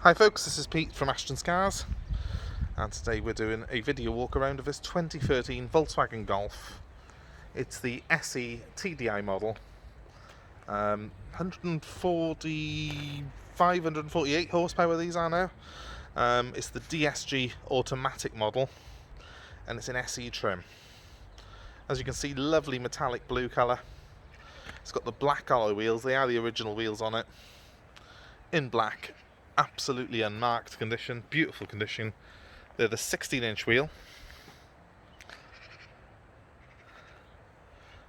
Hi folks, this is Pete from Ashton's Cars, and today we're doing a video walk around of this 2013 Volkswagen Golf. It's the SE TDI model, 148 horsepower these are now. It's the DSG automatic model, and it's in SE trim. As you can see, lovely metallic blue colour. It's got the black alloy wheels, they are the original wheels on it, in black. Absolutely unmarked condition, beautiful condition. They're the 16-inch wheel.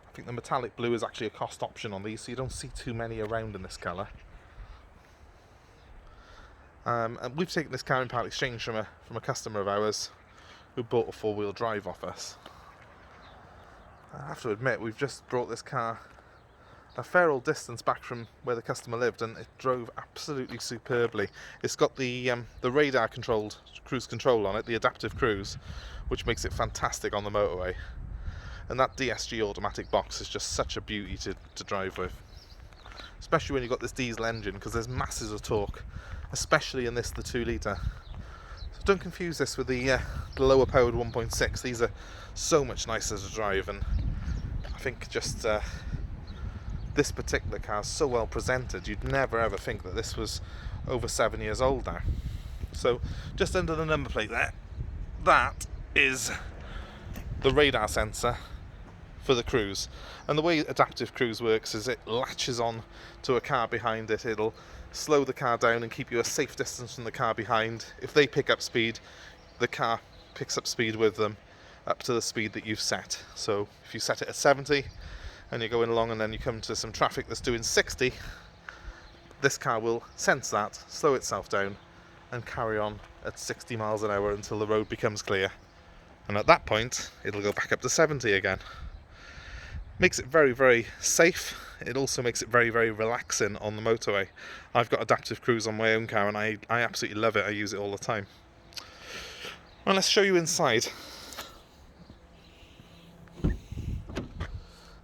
I think the metallic blue is actually a cost option on these, so you don't see too many around in this colour. And we've taken this car in part exchange from a customer of ours who bought a four-wheel drive off us. I have to admit, we've just brought this car a fair old distance back from where the customer lived, and it drove absolutely superbly. It's got the radar controlled cruise control on it, the adaptive cruise, which makes it fantastic on the motorway. And that DSG automatic box is just such a beauty to drive with, especially when you've got this diesel engine, because there's masses of torque, especially in the 2 litre. So don't confuse this with the lower powered 1.6. These are so much nicer to drive, and I think just this particular car is so well presented, you'd never ever think that this was over 7 years old now. So just under the number plate there, that is the radar sensor for the cruise. And the way adaptive cruise works is it latches on to a car behind it. It'll slow the car down and keep you a safe distance from the car behind. If they pick up speed, the car picks up speed with them up to the speed that you've set. So if you set it at 70 and you're going along and then you come to some traffic that's doing 60, this car will sense that, slow itself down and carry on at 60 miles an hour until the road becomes clear. And at that point, it'll go back up to 70 again. Makes it very, very safe. It also makes it very, very relaxing on the motorway. I've got adaptive cruise on my own car and I absolutely love it. I use it all the time. Well, let's show you inside.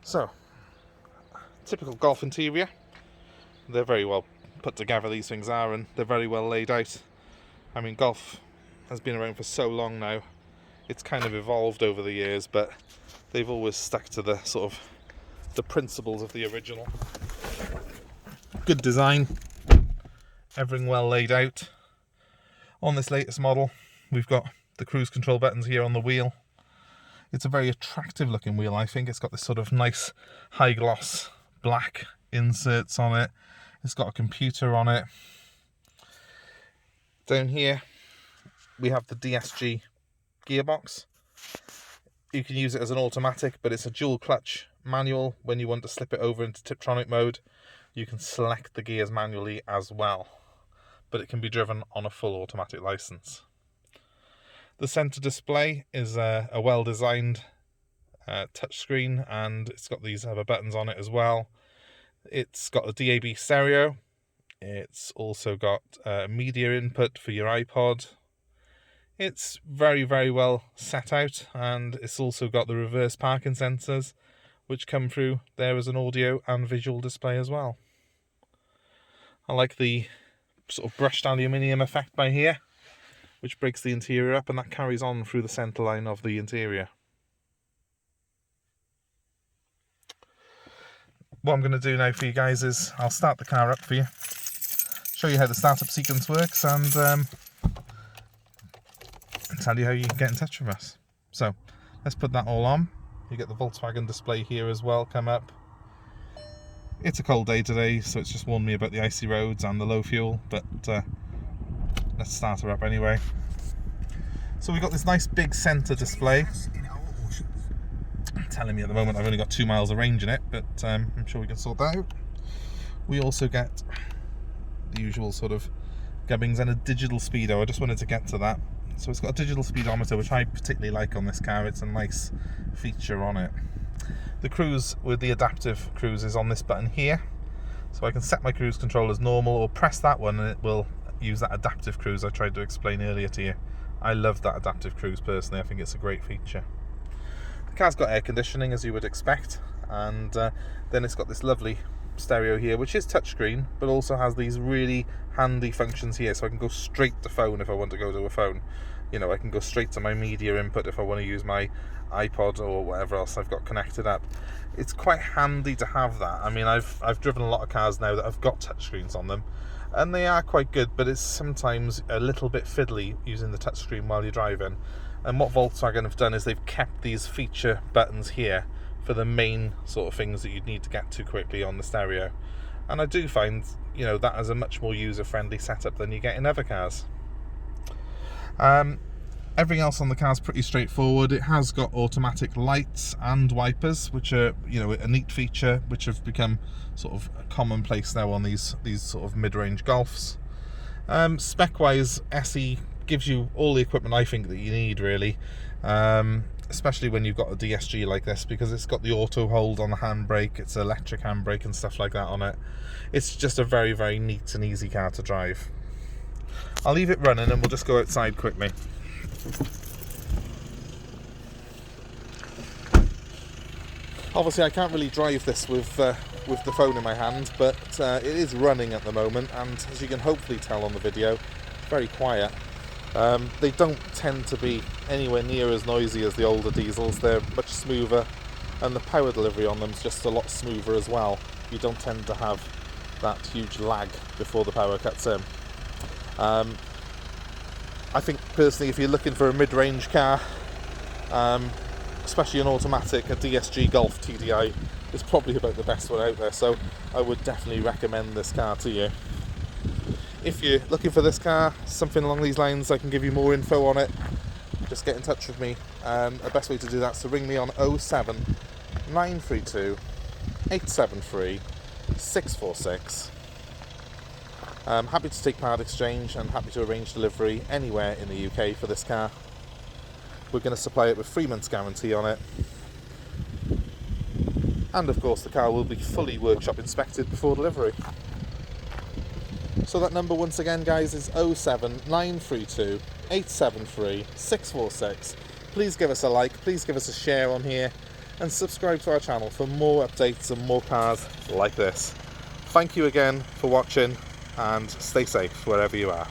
So, typical Golf interior. They're very well put together, these things are, and they're very well laid out. I mean, Golf has been around for so long now. It's kind of evolved over the years, but they've always stuck to the sort of the principles of the original. Good design, everything well laid out. On this latest model, we've got the cruise control buttons here on the wheel. It's a very attractive looking wheel, I think. It's got this sort of nice high gloss black inserts on it. It's got a computer on it. Down here we have the DSG gearbox. You can use it as an automatic, but it's a dual clutch manual. When you want to slip it over into Tiptronic mode, you can select the gears manually as well, but it can be driven on a full automatic license. The center display is a well-designed touchscreen, and it's got these other buttons on it as well. It's got a DAB stereo. It's also got media input for your iPod. It's very, very well set out, and it's also got the reverse parking sensors, which come through there as an audio and visual display as well. I like the sort of brushed aluminium effect by here, which breaks the interior up, and that carries on through the centre line of the interior. What I'm going to do now for you guys is I'll start the car up for you, show you how the startup sequence works, and tell you how you can get in touch with us. So let's put that all on. You get the Volkswagen display here as well come up. It's a cold day today, so it's just warned me about the icy roads and the low fuel, but let's start her up anyway. So we've got this nice big centre display. Telling me at the moment I've only got 2 miles of range in it, but I'm sure we can sort that out. We also get the usual sort of gubbins and a digital speedo. I just wanted to get to that. So it's got a digital speedometer, which I particularly like on this car. It's a nice feature on it. The cruise with the adaptive cruise is on this button here. So I can set my cruise control as normal or press that one and it will use that adaptive cruise I tried to explain earlier to you. I love that adaptive cruise personally. I think it's a great feature. The car's got air conditioning, as you would expect, and then it's got this lovely stereo here, which is touchscreen, but also has these really handy functions here, so I can go straight to phone if I want to go to a phone. You know, I can go straight to my media input if I want to use my iPod or whatever else I've got connected up. It's quite handy to have that. I mean, I've driven a lot of cars now that have got touchscreens on them, and they are quite good, but it's sometimes a little bit fiddly using the touchscreen while you're driving. And what Volkswagen have done is they've kept these feature buttons here for the main sort of things that you'd need to get to quickly on the stereo. And I do find, you know, that is a much more user-friendly setup than you get in other cars. Everything else on the car is pretty straightforward. It has got automatic lights and wipers, which are, you know, a neat feature which have become sort of commonplace now on these sort of mid-range Golfs. Spec-wise, SE gives you all the equipment I think that you need, really, especially when you've got a DSG like this, because it's got the auto hold on the handbrake, it's electric handbrake and stuff like that on it. It's just a very, very neat and easy car to drive. I'll leave it running and we'll just go outside quickly. Obviously I can't really drive this with the phone in my hand, but it is running at the moment, and as you can hopefully tell on the video, it's very quiet. They don't tend to be anywhere near as noisy as the older diesels. They're much smoother, and the power delivery on them is just a lot smoother as well. You don't tend to have that huge lag before the power cuts in. I think personally, if you're looking for a mid-range car, especially an automatic, a DSG Golf TDI is probably about the best one out there, so I would definitely recommend this car to you. If you're looking for this car, something along these lines, I can give you more info on it. Just get in touch with me. The best way to do that is to ring me on 07 932 873 646. I'm happy to take part exchange and happy to arrange delivery anywhere in the UK for this car. We're going to supply it with 3 months guarantee on it. And of course the car will be fully workshop inspected before delivery. So that number once again, guys, is 07 932 873 646. Please give us a like, please give us a share on here, and subscribe to our channel for more updates and more cars like this. Thank you again for watching, and stay safe wherever you are.